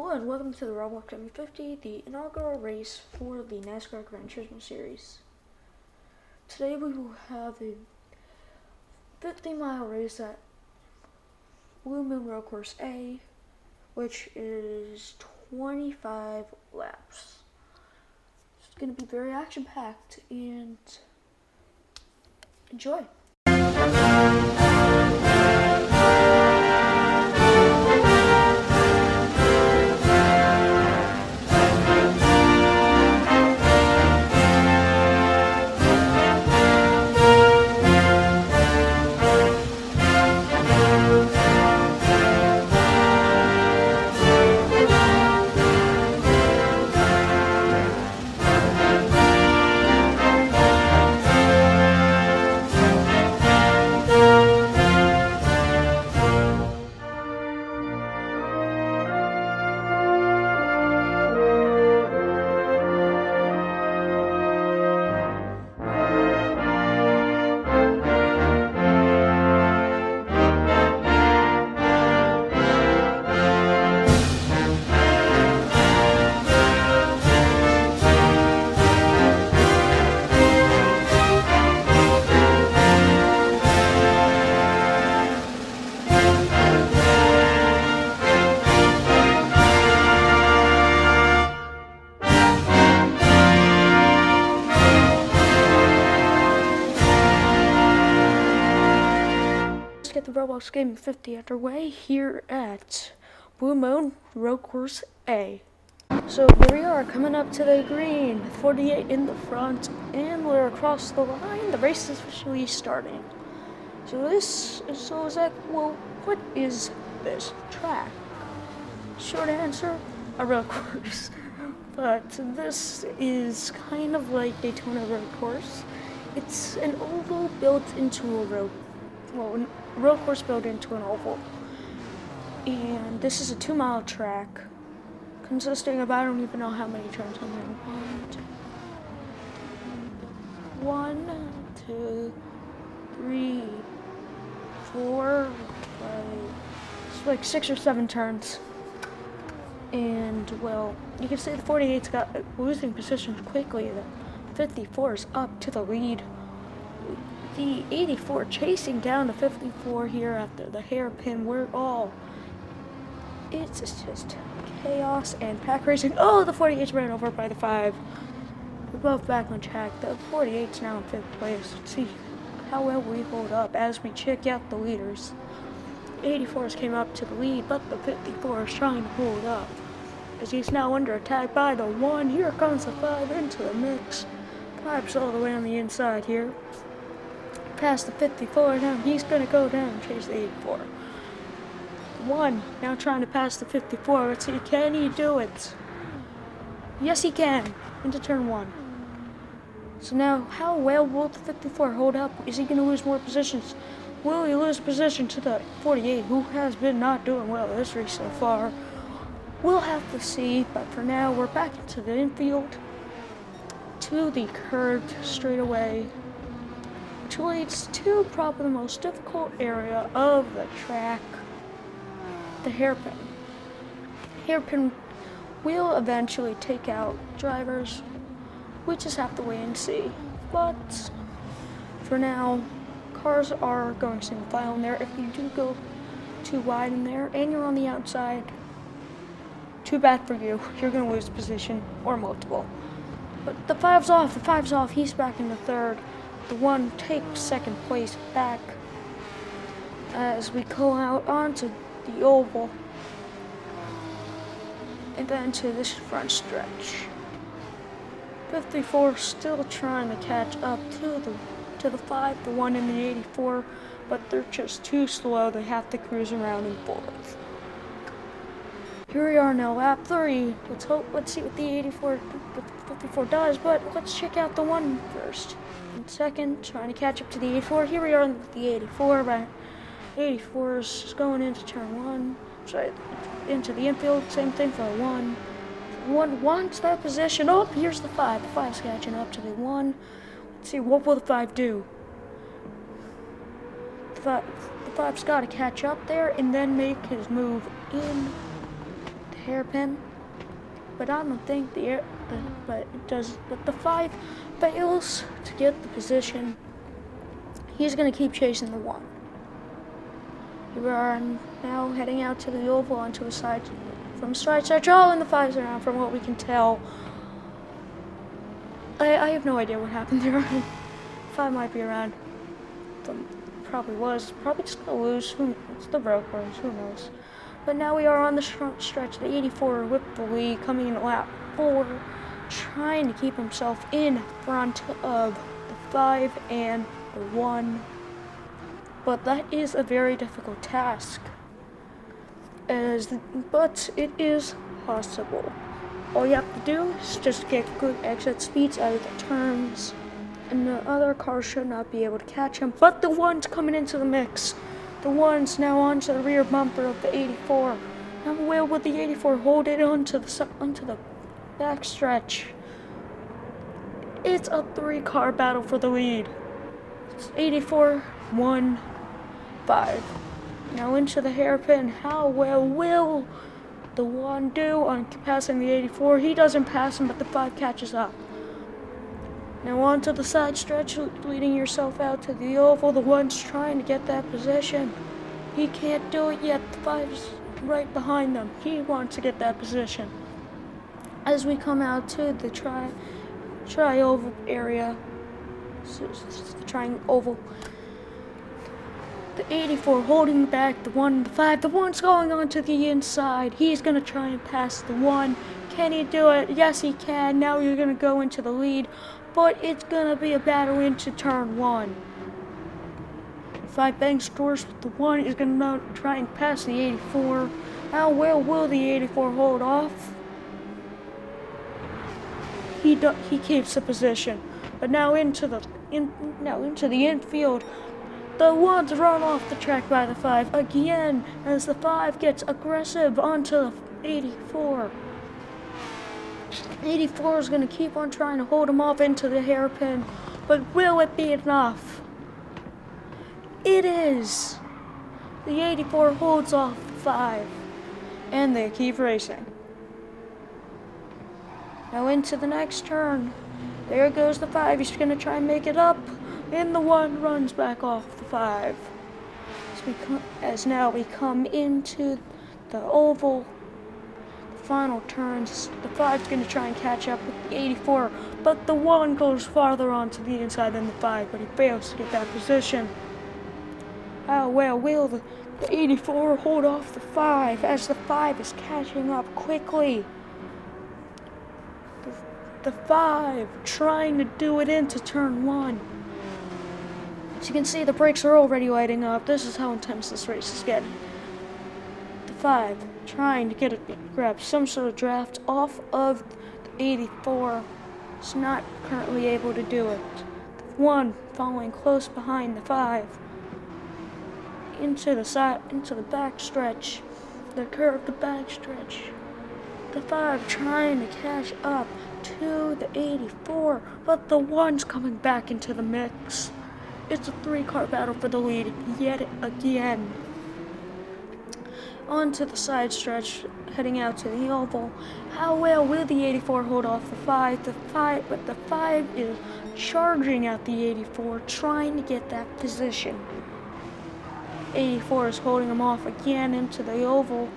Hello and welcome to the Roblox M50, the inaugural race for the NASCAR Grand Turismo Series. Today we will have a 50-mile race at Blue Moon Road Course A, which is 25 laps. It's going to be very action-packed and enjoy. Get the Roblox Game 50 underway here at Blue Moon Road Course A. So here we are coming up to the green, 48 in the front, and we're across the line. The race is officially starting. Well, what is this track? Short answer, a road course. But this is kind of like Daytona road course. It's an oval built into a road. Well, a road course built into an oval. And this is a 2-mile track consisting of, I don't even know how many turns I'm in. 1, 2, 3, 4, 5, it's like 6 or 7 turns. And, well, you can see the 48's got losing positions quickly. The 54 is up to the lead. The 84 chasing down the 54 here after the hairpin. It's just chaos and pack racing. Oh, the 48's ran over by the 5. We're both back on track. The 48's now in 5th place. Let's see how well we hold up as we check out the leaders. 84's came up to the lead, but the 54 is trying to hold up as he's now under attack by the 1. Here comes the 5 into the mix. 5's all the way on the inside here. Past the 54, now he's going to go down and chase the 84. 1, now trying to pass the 54. Let's see, can he do it? Yes, he can. Into turn 1. So now, how well will the 54 hold up? Is he going to lose more positions? Will he lose position to the 48, who has been not doing well this race so far? We'll have to see, but for now, we're back into the infield to the curved straightaway, which leads to probably the most difficult area of the track, the hairpin. Hairpin will eventually take out drivers. We just have to wait and see. But for now, cars are going single file in there. If you do go too wide in there and you're on the outside, too bad for you. You're going to lose position or multiple. But the 5's off. The 5's off. He's back in the 3rd. The 1 takes 2nd place back as we go out onto the oval and then to this front stretch. 54 still trying to catch up to the 5, the 1 and the 84, but they're just too slow. They have to cruise around in 4th. Here we are now, lap 3. Let's see what the 54 does, but let's check out the 1 first. In 2nd, trying to catch up to the 84. Here we are with the 84, but 84 is going into turn 1. Sorry, into the infield, same thing for the 1. 1 wants that position. Oh, here's the 5. The 5's catching up to the 1. Let's see, what will the 5 do? The 5's got to catch up there and then make his move in hairpin, but I don't think but the 5 fails to get the position. He's gonna keep chasing the 1. We are now heading out to the oval onto a side from side stretch. Oh, and the 5's around from what we can tell. I have no idea what happened there. 5 might be around. Probably just gonna lose. It's the Roblox, who knows? But now we are on the front stretch. The 84 whipped the lead, coming in lap 4, trying to keep himself in front of the 5 and the 1. But that is a very difficult task. But it is possible. All you have to do is just get good exit speeds out of the turns, and the other cars should not be able to catch him. But the 1's coming into the mix. The 1's now onto the rear bumper of the 84. Now will the 84 hold it onto the back stretch? It's a 3-car battle for the lead. It's 84, 1, 5. Now into the hairpin. How well will the 1 do on passing the 84? He doesn't pass him, but the 5 catches up. Now onto the side stretch, leading yourself out to the oval. The 1's trying to get that position. He can't do it yet. The 5's right behind them. He wants to get that position. As we come out to the tri-oval area, the triangle oval, the 84 holding back the 1 and the 5. The 1's going on to the inside. He's going to try and pass the 1. Can he do it? Yes, he can. Now you're going to go into the lead, but it's going to be a battle into turn 1. 5 bangs doors with the 1. He's going to try and pass the 84. How well will the 84 hold off? He keeps the position. But now into the infield. The 1's run off the track by the 5 again as the 5 gets aggressive onto the 84. 84 is going to keep on trying to hold him off into the hairpin, but will it be enough? It is. The 84 holds off the 5, and they keep racing. Now into the next turn. There goes the 5. He's going to try and make it up, and the 1 runs back off the 5. As now we come into the oval, the final turns. The 5's going to try and catch up with the 84, but the 1 goes farther onto the inside than the 5, but he fails to get that position. How well will the 84 hold off the 5 as the 5 is catching up quickly? The 5 trying to do it into turn 1. As you can see, the brakes are already lighting up. This is how intense this race is getting. The 5 trying to grab some sort of draft off of the 84. Is not currently able to do it. The 1 following close behind the 5. Into the back stretch. The curve, the back stretch. The 5 trying to catch up to the 84, but the 1's coming back into the mix. It's a 3-car battle for the lead yet again. Onto the side stretch, heading out to the oval. How well will the 84 hold off the 5? But the 5 is charging at the 84, trying to get that position. 84 is holding him off again into the oval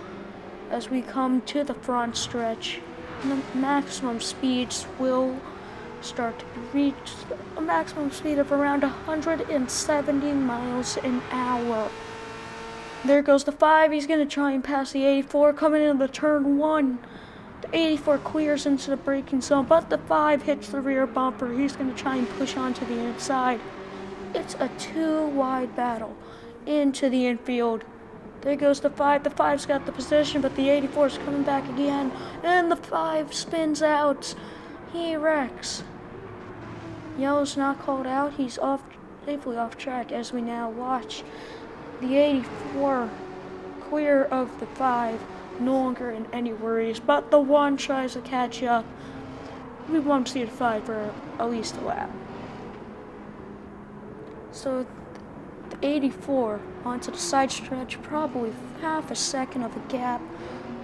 as we come to the front stretch. The maximum speeds will start to reach a maximum speed of around 170 miles an hour. There goes the 5. He's going to try and pass the 84 coming into the turn 1. The 84 clears into the braking zone, but the 5 hits the rear bumper. He's going to try and push onto the inside. It's a 2-wide battle into the infield. There goes the 5. The 5's got the position, but the 84 is coming back again. And the 5 spins out. He wrecks. Yellow's not called out. He's safely off track as we now watch the 84 clear of the 5. No longer in any worries, but the 1 tries to catch up. We won't see the 5 for at least a lap. So the 84 onto the side stretch, probably half a second of a gap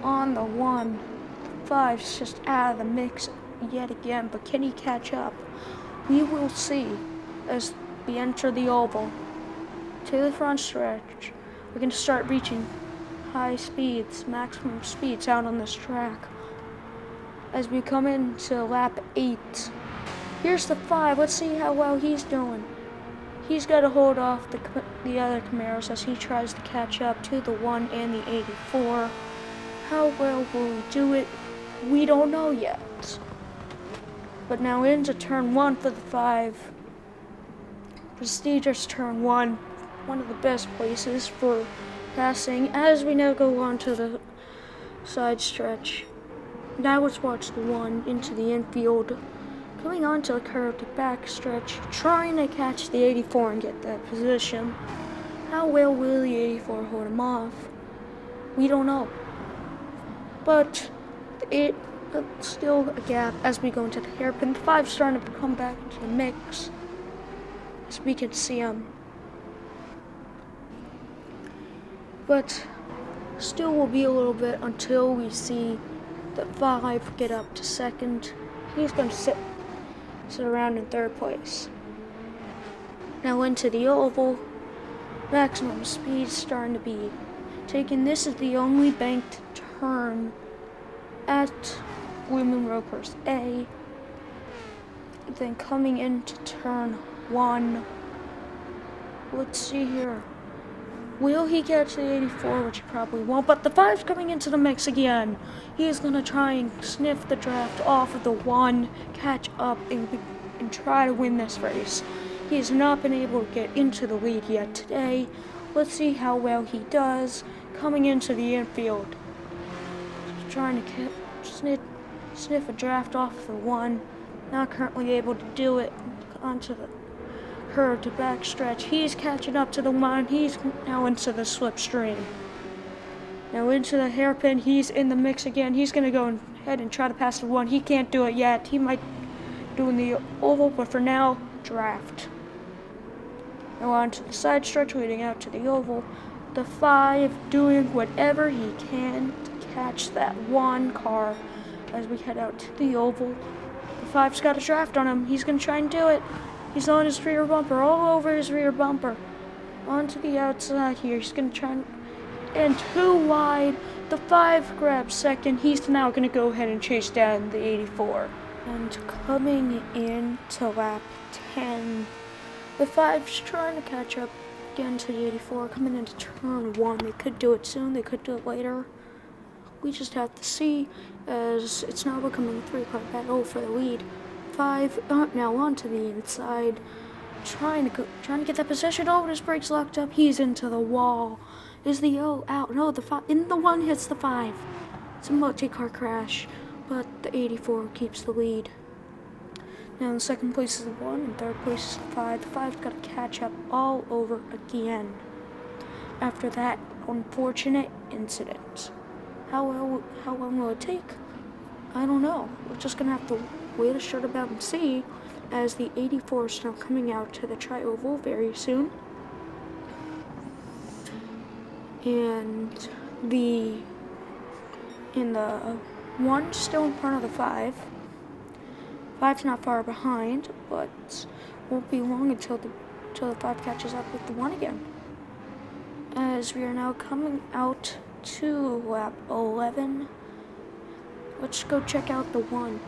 on the 1. The 5's just out of the mix yet again, but can he catch up? We will see as we enter the oval. To the front stretch, we're going to start reaching high speeds, maximum speeds out on this track. As we come into lap 8, here's the 5. Let's see how well he's doing. He's got to hold off the other Camaros as he tries to catch up to the 1 and the 84. How well will he do it? We don't know yet. But now into turn 1 for the 5. Prestigious turn 1. One of the best places for passing as we now go on to the side stretch. Now let's watch the 1 into the infield. Coming onto the curve to back stretch, trying to catch the 84 and get that position. How well will the 84 hold him off? We don't know. But it's still a gap as we go into the hairpin. The 5's starting to come back to the mix as we can see him. But still will be a little bit until we see the 5 get up to second. He's going to sit around in third place. Now into the oval, maximum speed starting to be taken. This is the only banked turn at Women Road Course A. Then coming into turn 1, let's see here. Will he catch the 84, which he probably won't, but the 5's coming into the mix again. He is going to try and sniff the draft off of the 1, catch up, and try to win this race. He has not been able to get into the lead yet today. Let's see how well he does coming into the infield. Trying to sniff a draft off of the 1. Not currently able to do it. Onto the curve to backstretch. He's catching up to the 1. He's now into the slipstream. Now into the hairpin. He's in the mix again. He's going to go ahead and try to pass the 1. He can't do it yet. He might do in the oval, but for now, draft. Now on to the side stretch leading out to the oval. The 5 doing whatever he can to catch that 1 car as we head out to the oval. The 5's got a draft on him. He's going to try and do it. He's on his rear bumper, all over his rear bumper. Onto the outside here. He's going to try and too wide. The 5 grabs second. He's now going to go ahead and chase down the 84. And coming into lap 10, the 5's trying to catch up again to the 84. Coming into turn 1. They could do it soon. They could do it later. We just have to see as it's now becoming a 3-car battle for the lead. 5 now onto the inside, trying to get that position. Oh, his brakes locked up. He's into the wall. Is the O out? No, the 5 in the 1 hits the 5. It's a multi-car crash, but the 84 keeps the lead. Now in second place is the 1, and third place is the 5. The 5's got to catch up all over again. After that unfortunate incident, how long will it take? I don't know. We're just gonna have to wait a short about and see, as the 84 is now coming out to the tri-oval very soon. And the 1 still in front of the 5. 5's not far behind, but won't be long until the 5 catches up with the 1 again. As we are now coming out to lap 11, let's go check out the 1.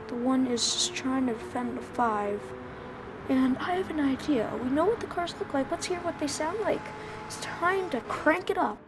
The 1 is just trying to defend the 5. And I have an idea. We know what the cars look like. Let's hear what they sound like. It's time to crank it up.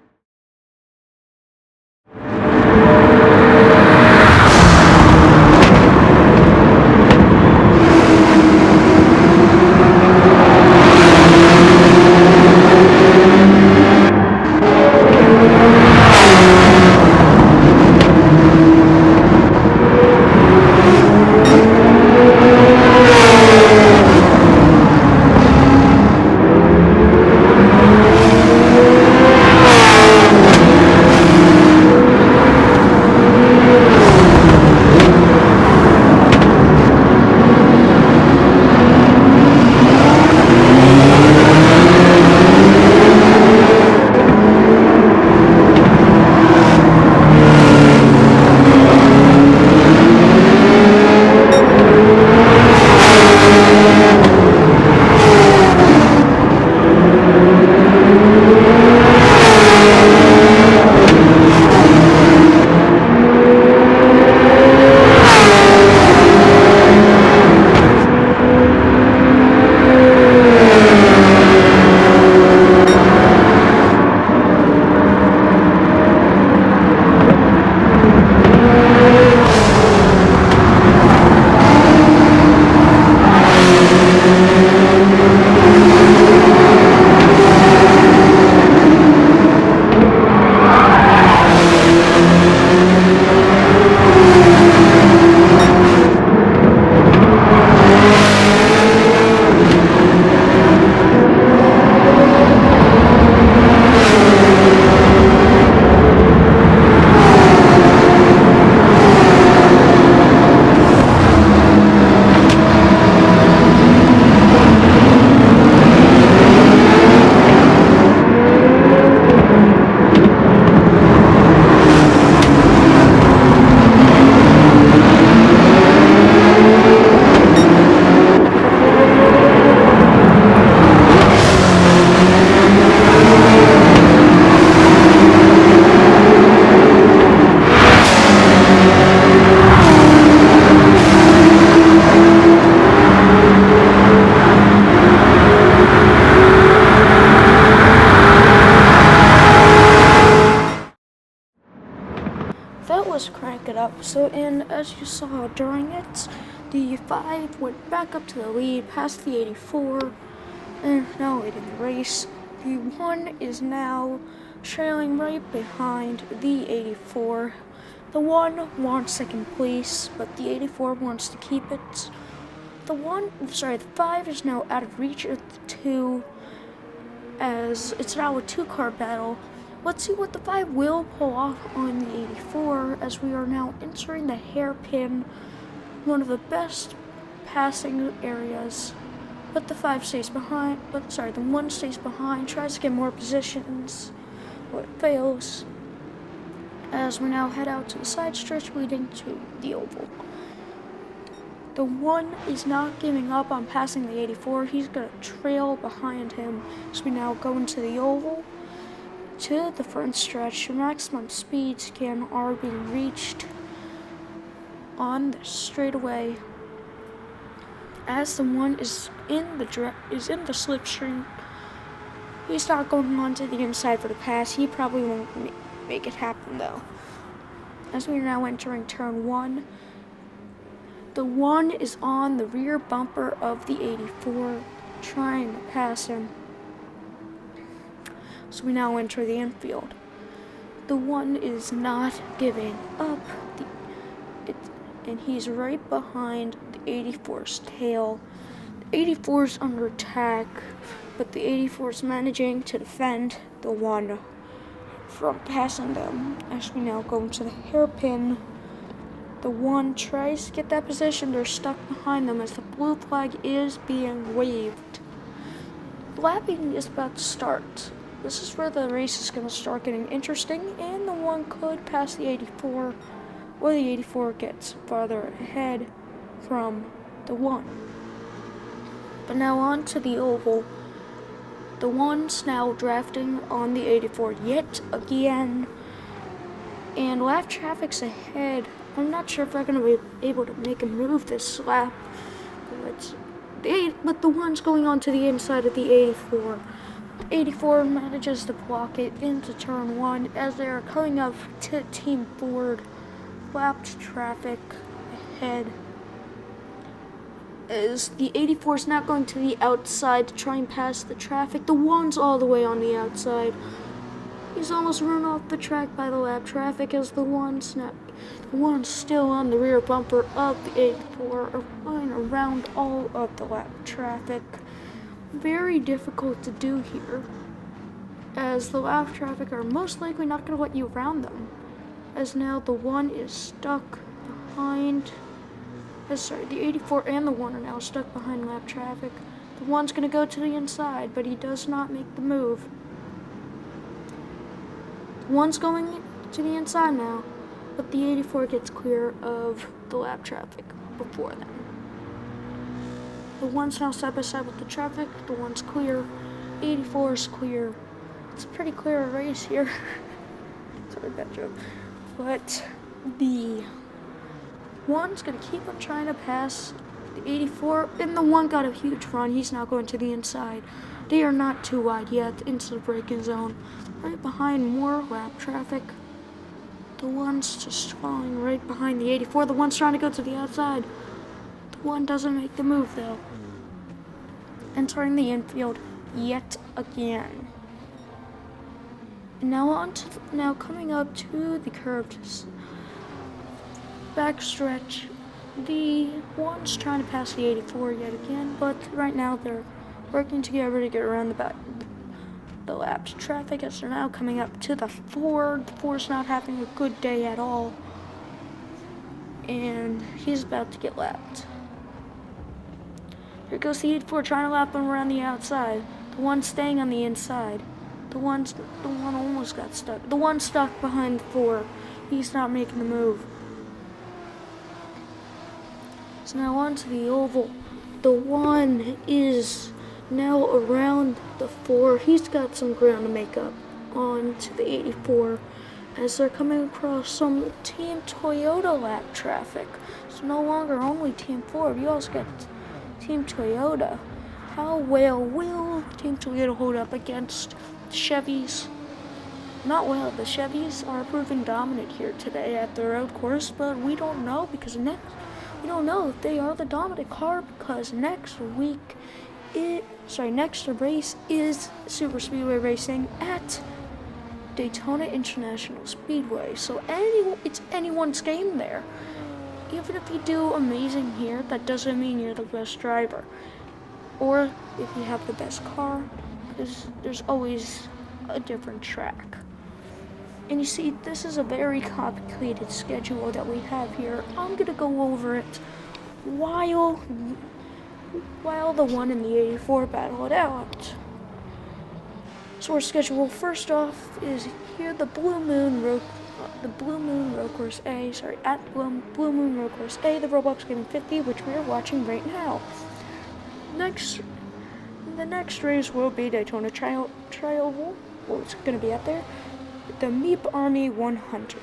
that was Crank It Up. So, and as you saw during it, the 5 went back up to the lead, past the 84, and now leading the race. The 1 is now trailing right behind the 84. The 1 wants second place, but the 84 wants to keep it. The 5 is now out of reach of the 2, as it's now a 2-car battle. Let's see what the 5 will pull off on the 84, as we are now entering the hairpin, one of the best passing areas. But the 5 stays behind, the 1 stays behind, tries to get more positions, but fails, as we now head out to the side stretch leading to the oval. The 1 is not giving up on passing the 84. He's going to trail behind him as we now go into the oval. To the front stretch, maximum speeds are being reached on the straightaway. As the 1 is in the slipstream, he's not going onto the inside for the pass. He probably won't make it happen though. As we are now entering turn 1, the 1 is on the rear bumper of the 84, trying to pass him. So we now enter the infield. The 1 is not giving up, and he's right behind the 84's tail. The 84's under attack, but the 84's managing to defend the 1 from passing them. As we now go into the hairpin, the 1 tries to get that position. They're stuck behind them as the blue flag is being waved. Lapping is about to start. This is where the race is going to start getting interesting, and the 1 could pass the 84, or the 84 gets farther ahead from the 1. But now on to the oval. The 1's now drafting on the 84 yet again, and lap traffic's ahead. I'm not sure if they're going to be able to make a move this lap, but the 1's going on to the inside of the 84. 84 manages to block it into turn 1 as they are coming up to Team Ford. Lapped traffic ahead, as the 84 is now going to the outside to try and pass the traffic. The 1's all the way on the outside. He's almost run off the track by the lap traffic, as the 1's still on the rear bumper of the 84, going around all of the lap traffic. Very difficult to do here, as the lap traffic are most likely not going to let you around them, as now the 1 is stuck behind. The 84 and the 1 are now stuck behind lap traffic. The 1's going to go to the inside, but he does not make the move. The 1's going to the inside now, but the 84 gets clear of the lap traffic before them. The 1's now side by side with the traffic. The 1's clear. 84 is clear. It's a pretty clear race here. Sorry, bad joke. But the 1's going to keep on trying to pass the 84, and the 1 got a huge run. He's now going to the inside. They are not too wide yet into the braking zone. Right behind more lap traffic. The 1's just falling right behind the 84. The 1's trying to go to the outside. The 1 doesn't make the move though. Entering the infield yet again. And now coming up to the curved backstretch. The 1's trying to pass the 84 yet again, but right now they're working together to get around the lapped traffic, as they're now coming up to the 4. The 4's not having a good day at all, and he's about to get lapped. Here goes the 84 trying to lap him around the outside. The 1's staying on the inside. The 1 almost got stuck. The 1's stuck behind the 4. He's not making the move. So now on to the oval. The 1 is now around the 4. He's got some ground to make up on to the 84, as they're coming across some Team Toyota lap traffic. It's no longer only Team Ford. You also got Team Toyota. How well will Team Toyota hold up against Chevys? not well. The Chevys are proving dominant here today at the road course, but we don't know because we don't know if they are the dominant car because next race is Super Speedway racing at Daytona International Speedway. So it's anyone's game there. Even if you do amazing here, that doesn't mean you're the best driver. Or if you have the best car, because there's always a different track. And you see, this is a very complicated schedule that we have here. I'm gonna go over it while the one in the 84 battle it out. So our schedule, first off, is here the Blue Moon Road Course A. At Blue Moon Road Course A, the Roblox Gaming 50, which we are watching right now. The next race will be Daytona Trial. Well, it's gonna be out there. The Meep Army 100.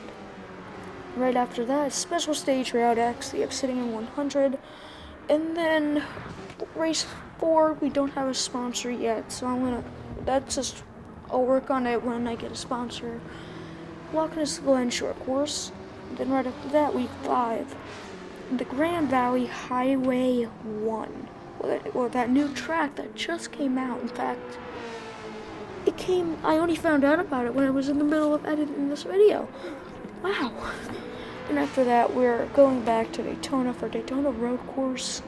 Right after that, Special Stage Route X, the Obsidian 100. And then race 4, we don't have a sponsor yet, so I'll work on it when I get a sponsor. Waukesha Glen Short Course. Then right after that, week 5, the Grand Valley Highway 1. Well, that new track that just came out. In fact, I only found out about it when I was in the middle of editing this video. Wow. And after that, we're going back to Daytona for Daytona Road Course.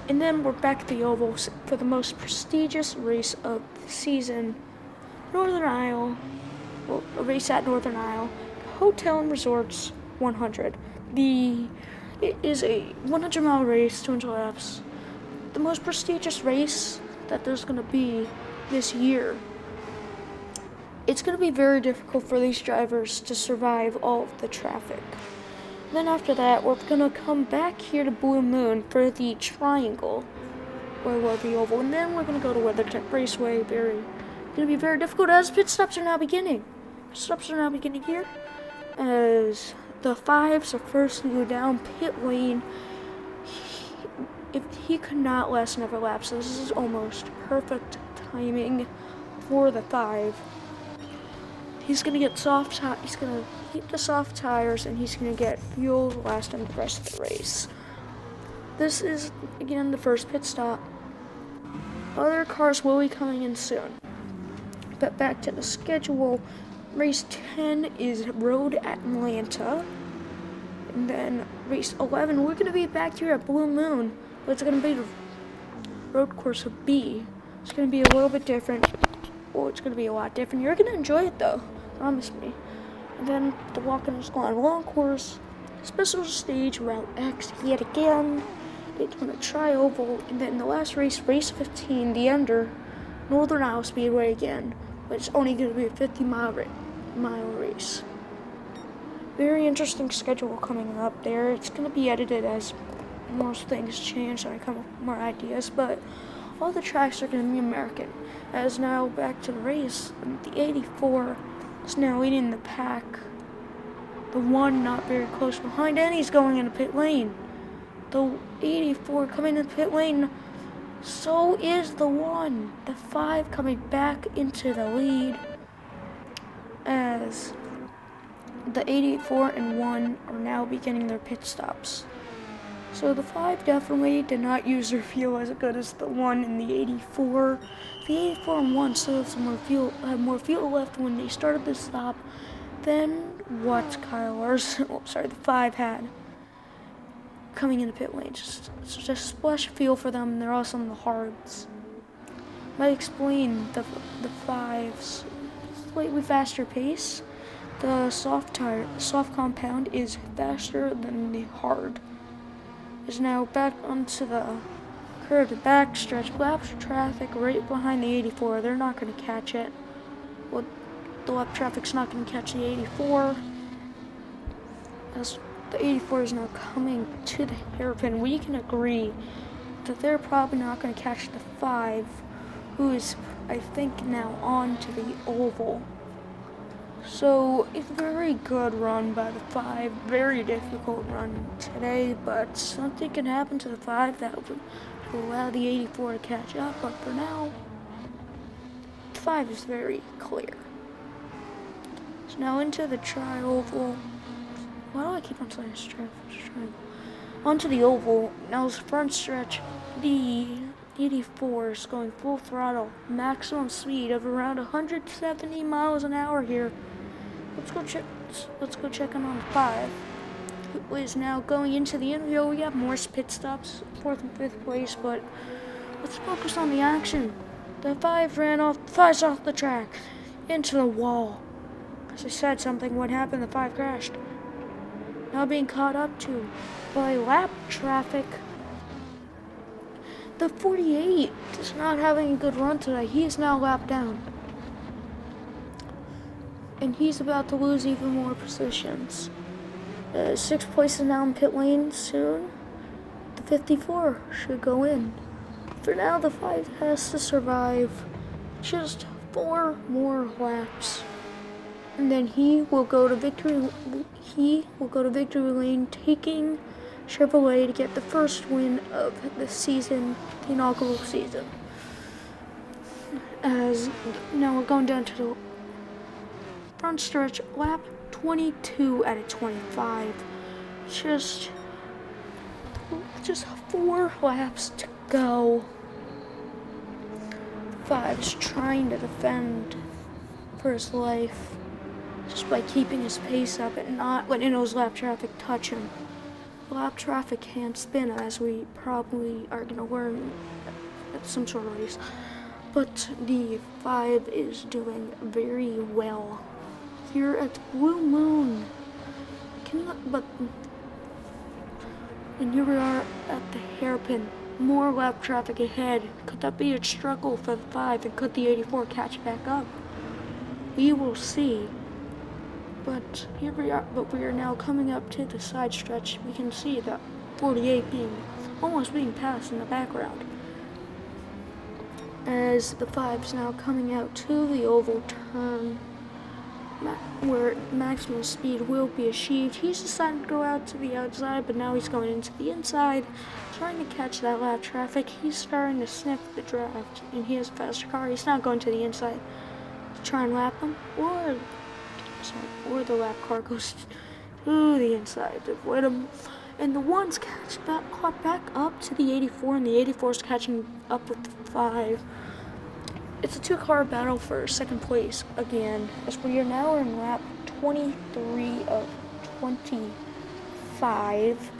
And then we're back at the Oval for the most prestigious race of the season, Northern Isle. Well, a race at Northern Isle, Hotel and Resorts 100. It is a 100-mile race, 200 laps. The most prestigious race that there's going to be this year. It's going to be very difficult for these drivers to survive all of the traffic. Then after that, we're going to come back here to Blue Moon for the Triangle, or the Oval, and then we're going to go to WeatherTech Raceway. Going to be very difficult as pit stops are now beginning. Stops are now beginning here as the 5s are first to go down pit lane. If he could not last another lap, so this is almost perfect timing for the 5. He's gonna get he's gonna heat the soft tires, and he's gonna get fuel to last him the rest of the race. This is again the first pit stop. Other cars will be coming in soon. But back to the schedule. Race 10 is Road Atlanta. And then race 11, we're going to be back here at Blue Moon. But it's going to be the Road Course B. It's going to be a little bit different. Well, it's going to be a lot different. You're going to enjoy it, though. Promise me. And then the Waukesha Glen Long Course. Special Stage Route X yet again. Daytona Tri-Oval. And then the last race, race 15, the Ender, Northern Isle Speedway again. But it's only going to be a 50-mile race. Very interesting schedule coming up there. It's going to be edited as most things change and I come up with more ideas, but all the tracks are going to be American. As now back to the race, the 84 is now leading the pack. The 1 not very close behind, and he's going into pit lane. The 84 coming into pit lane. So is the 1. The 5 coming back into the lead as the 84 and 1 are now beginning their pit stops. So the 5 definitely did not use their fuel as good as the 1 and the 84. The 84 and 1 still have more fuel left when they started the stop than what the 5 had. Coming into pit lane, just splash of fuel for them. They're also on the hards. Might explain the 5's slightly faster pace. The soft compound is faster than the hard. Is now back onto the curved back stretch. Laps traffic right behind the 84. They're not going to catch it. Well, the lap traffic's not going to catch the 84. As the 84 is now coming to the hairpin, we can agree that they're probably not going to catch the 5, who is, I think, now on to the oval. So, it's a very good run by the 5, very difficult run today, but something can happen to the 5 that will allow the 84 to catch up, but for now, the 5 is very clear. Now into the tri-oval. Why do I keep on saying triangle? Onto the oval. Now it's front stretch. The 84 is going full throttle. Maximum speed of around 170 miles an hour here. Let's go check in on the 5. Who is now going into the infield. We have more pit stops, 4th and 5th place, but let's focus on the action. The 5 ran off, flies off the track into the wall. As I said something, what happened? The 5 crashed. Now being caught up to by lap traffic. The 48 is not having a good run today. He is now lapped down. And he's about to lose even more positions. 6th place is now in pit lane soon. The 54 should go in. For now, the 5 has to survive just 4 more laps. And then he will go to victory lane, taking Chevrolet to get the first win of the season, the inaugural season. As now we're going down to the front stretch, lap 22 out of 25. Just 4 laps to go. 5's trying to defend for his life just by keeping his pace up and not letting those lap traffic touch him. Lap traffic can't spin, as we probably are going to learn at some sort of race. But the 5 is doing very well here at Blue Moon. And here we are at the hairpin. More lap traffic ahead. Could that be a struggle for the 5, and could the 84 catch back up? We will see. But here we are. But we are now coming up to the side stretch. We can see that 48 almost being passed in the background. As the 5's now coming out to the oval turn, where maximum speed will be achieved. He's decided to go out to the outside, but now he's going into the inside, trying to catch that lap traffic. He's starting to sniff the draft, and he has a faster car. He's not going to the inside to try and lap him, or the lap car goes to the inside to avoid him. And the 1's caught back up to the 84, and the 84's catching up with the 5. It's a 2-car battle for 2nd place again, as we are now in lap 23 of 25.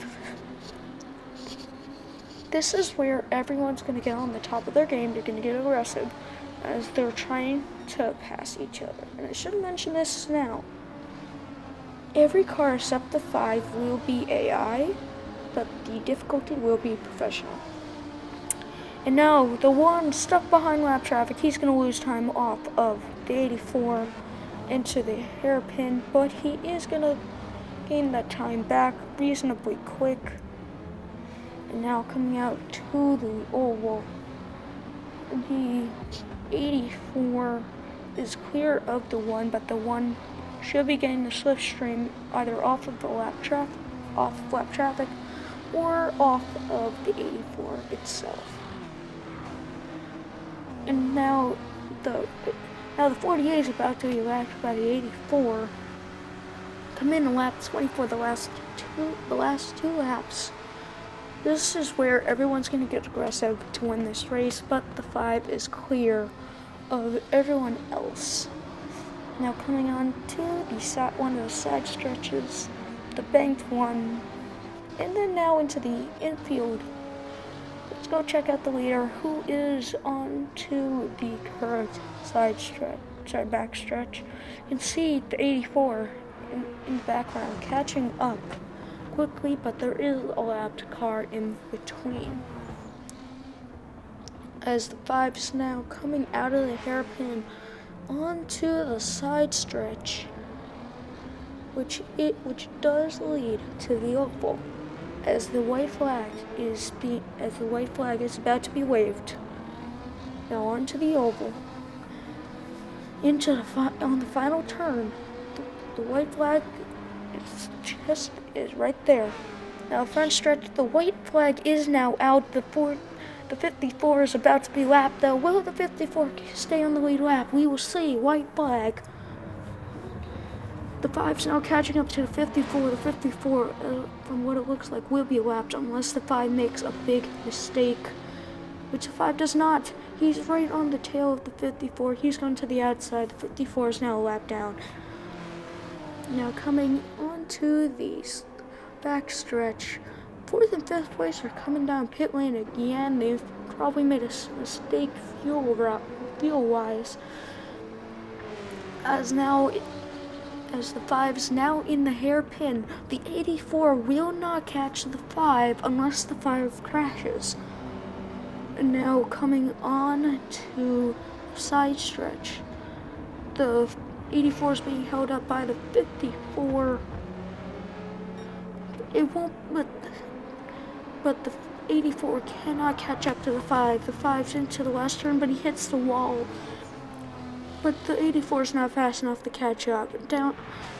This is where everyone's going to get on the top of their game. They're going to get aggressive as they're trying to pass each other. And I should mention this now. Every car except the 5 will be AI, but the difficulty will be professional. And now, the 1 stuck behind lap traffic, he's going to lose time off of the 84 into the hairpin, but he is going to gain that time back reasonably quick. And now coming out to the oval, the 84 is clear of the 1, but the 1 should be getting the slipstream either off of the lap traffic, or off of the 84 itself. And now the 48 is about to be lapped by the 84. Come in lap 24, the last two laps. This is where everyone's going to get aggressive to win this race, but the 5 is clear of everyone else. Now coming on to one of the side stretches, the banked one, and then now into the infield. Let's go check out the leader, who is on to the current back stretch. You can see the 84 in the background catching up quickly, but there is a lapped car in between. As the 5's now coming out of the hairpin onto the side stretch, which does lead to the oval. As the white flag is about to be waved. Now onto the oval. On the final turn, the white flag is right there. Now front stretch, the white flag is now out. The 54 is about to be lapped though. Will the 54 stay on the lead lap? We will see. White flag. 5's now catching up to the 54. The 54, from what it looks like, will be lapped unless the 5 makes a big mistake, which the 5 does not. He's right on the tail of the 54. He's going to the outside. The 54 is now lapped down. Now coming onto the back stretch, 4th and 5th place are coming down pit lane again. They've probably made a mistake fuel-wise, as the 5's now in the hairpin. The 84 will not catch the 5 unless the 5 crashes. And now coming on to side stretch, the 84 is being held up by the 54. It won't, but the 84 cannot catch up to the 5. The 5's into the last turn, but he hits the wall. But the 84 is not fast enough to catch up. Now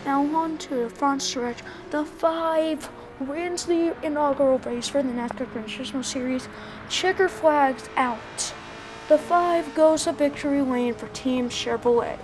on to the front stretch. The 5 wins the inaugural race for the NASCAR Grand Turismo Series. Checker flags out. The 5 goes to victory lane for Team Chevrolet.